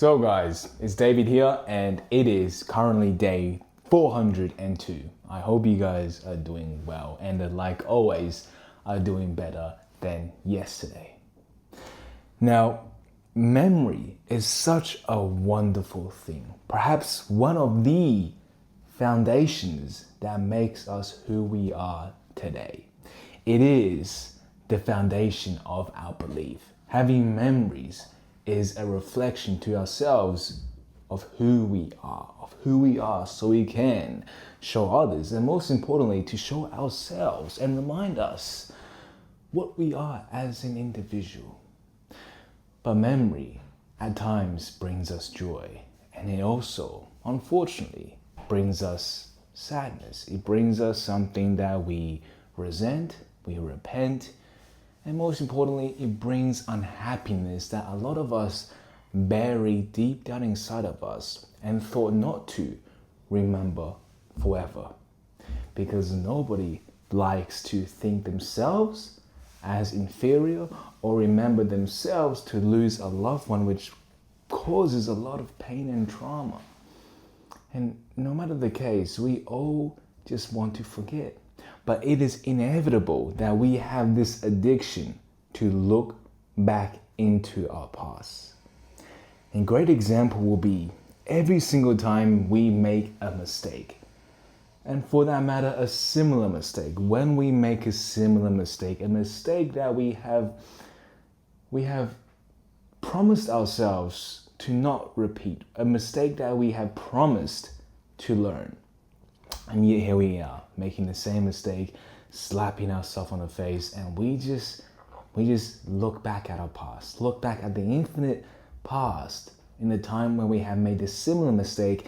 So guys, it's David here and it is currently day 402. I hope you guys are doing well and like always are doing better than yesterday. Now, memory is such a wonderful thing. Perhaps one of the foundations that makes us who we are today. It is the foundation of our belief. Having memories is a reflection to ourselves of who we are so we can show others, and most importantly to show ourselves and remind us what we are as an individual. But memory at times brings us joy, and it also unfortunately brings us sadness. It brings us something that we resent, we repent, and most importantly, it brings unhappiness that a lot of us bury deep down inside of us and thought not to remember forever. Because nobody likes to think themselves as inferior or remember themselves to lose a loved one, which causes a lot of pain and trauma. And no matter the case, we all just want to forget. But it is inevitable that we have this addiction to look back into our past. A great example will be every single time we make a mistake. And for that matter, a similar mistake. When we make a similar mistake, a mistake that we have promised ourselves to not repeat, a mistake that we have promised to learn. And yet here we are, making the same mistake, slapping ourselves on the face, and we just look back at our past, look back at the infinite past in the time when we have made a similar mistake,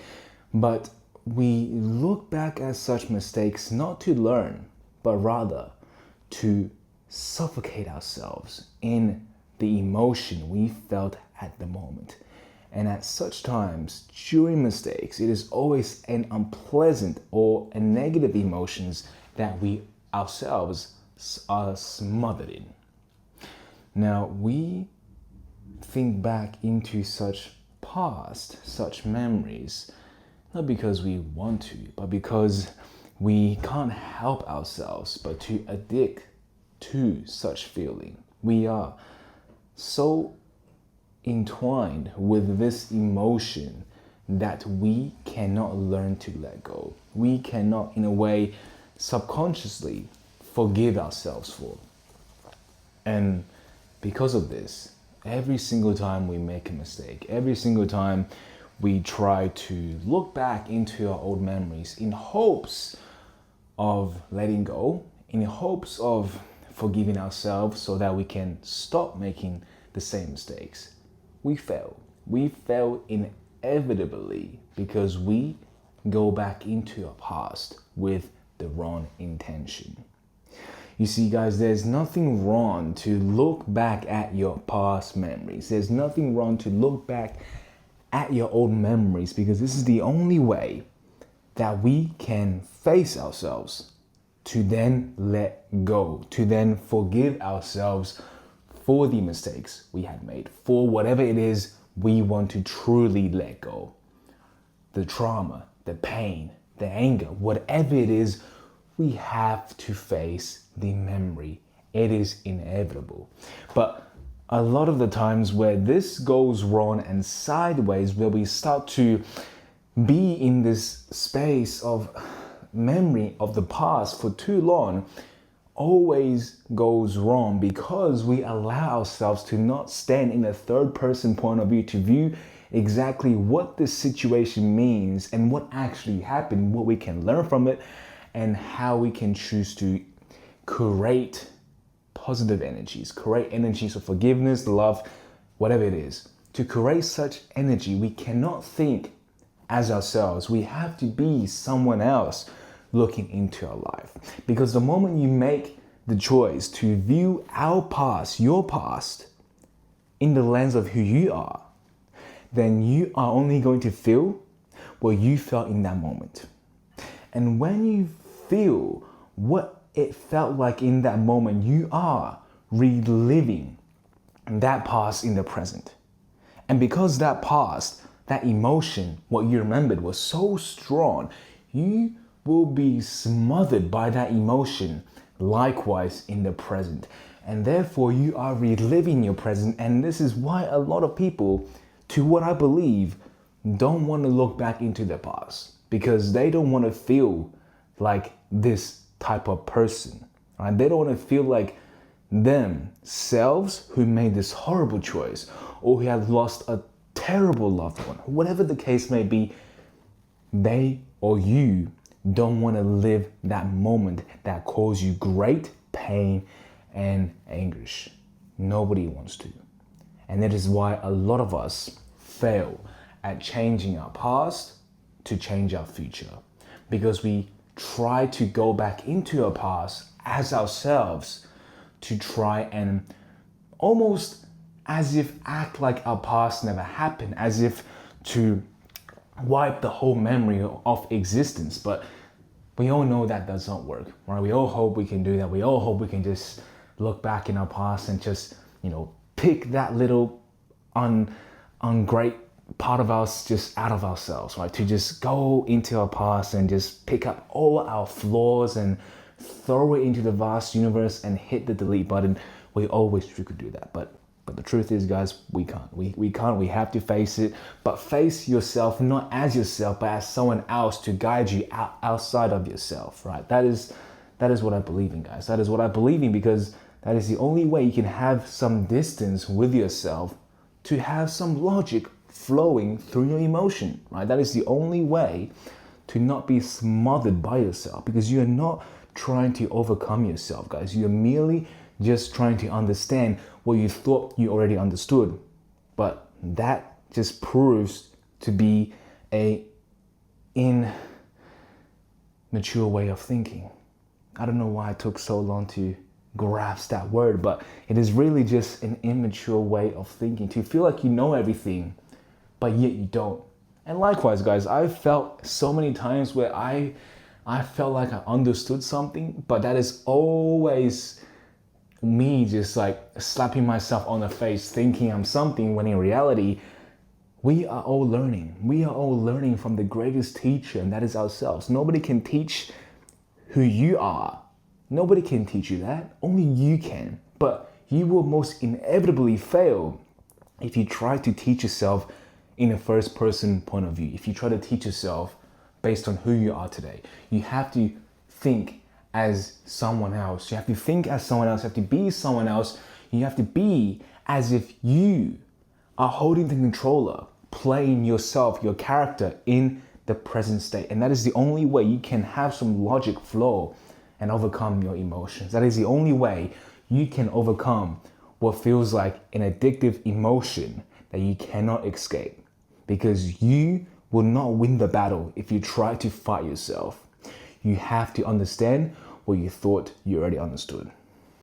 but we look back at such mistakes not to learn, but rather to suffocate ourselves in the emotion we felt at the moment. And at such times, during mistakes, it is always an unpleasant or a negative emotions that we ourselves are smothered in. Now, we think back into such past, such memories, not because we want to, but because we can't help ourselves but to addict to such feeling. We are so entwined with this emotion that we cannot learn to let go. We cannot, in a way, subconsciously forgive ourselves for. And because of this, every single time we make a mistake, every single time we try to look back into our old memories in hopes of letting go, in hopes of forgiving ourselves so that we can stop making the same mistakes, we fail. We fail inevitably because we go back into our past with the wrong intention. You see, guys, there's nothing wrong to look back at your past memories. There's nothing wrong to look back at your old memories because this is the only way that we can face ourselves to then let go, to then forgive ourselves for the mistakes we had made, for whatever it is we want to truly let go. The trauma, the pain, the anger, whatever it is, we have to face the memory. It is inevitable. But a lot of the times where this goes wrong and sideways, where we start to be in this space of memory of the past for too long, always goes wrong because we allow ourselves to not stand in a third person point of view to view exactly what this situation means and what actually happened, what we can learn from it, and how we can choose to create positive energies, create energies of forgiveness, love, whatever it is. To create such energy, we cannot think as ourselves. We have to be someone else looking into our life. Because the moment you make the choice to view our past, your past, in the lens of who you are, then you are only going to feel what you felt in that moment. And when you feel what it felt like in that moment, you are reliving that past in the present. And because that past, that emotion, what you remembered was so strong, you will be smothered by that emotion likewise in the present. And therefore you are reliving your present. And this is why a lot of people, to what I believe, don't want to look back into their past, because they don't want to feel like this type of person, right? They don't want to feel like themselves who made this horrible choice, or who had lost a terrible loved one. Whatever the case may be, they or you don't want to live that moment that caused you great pain and anguish. Nobody wants to. And that is why a lot of us fail at changing our past to change our future, because we try to go back into our past as ourselves to try and almost as if act like our past never happened, as if to wipe the whole memory of existence. But we all know that does not work, right? We all hope we can do that. We all hope we can just look back in our past and just, pick that little ungreat part of us just out of ourselves, right? To just go into our past and just pick up all our flaws and throw it into the vast universe and hit the delete button. We always could do that, but the truth is, guys, we can't. We can't. We have to face it. But face yourself not as yourself, but as someone else to guide you outside of yourself, right? That is what I believe in, guys. That is what I believe in, because that is the only way you can have some distance with yourself, to have some logic flowing through your emotion, right? That is the only way to not be smothered by yourself, because you're not trying to overcome yourself, guys. You're merely just trying to understand what you thought you already understood. But that just proves to be a immature way of thinking. I don't know why it took so long to grasp that word, but it is really just an immature way of thinking, to feel like you know everything, but yet you don't. And likewise, guys, I've felt so many times where I felt like I understood something, but that is always me just like slapping myself on the face thinking I'm something, when in reality, we are all learning. We are all learning from the greatest teacher, and that is ourselves. Nobody can teach who you are. Nobody can teach you that. Only you can. But you will most inevitably fail if you try to teach yourself in a first person point of view. If you try to teach yourself based on who you are today, you have to think as someone else. You have to think as someone else. You have to be someone else. You have to be as if you are holding the controller, playing yourself, your character in the present state. And that is the only way you can have some logic flow and overcome your emotions. That is the only way you can overcome what feels like an addictive emotion that you cannot escape, because you will not win the battle if you try to fight yourself. You have to understand what you thought you already understood.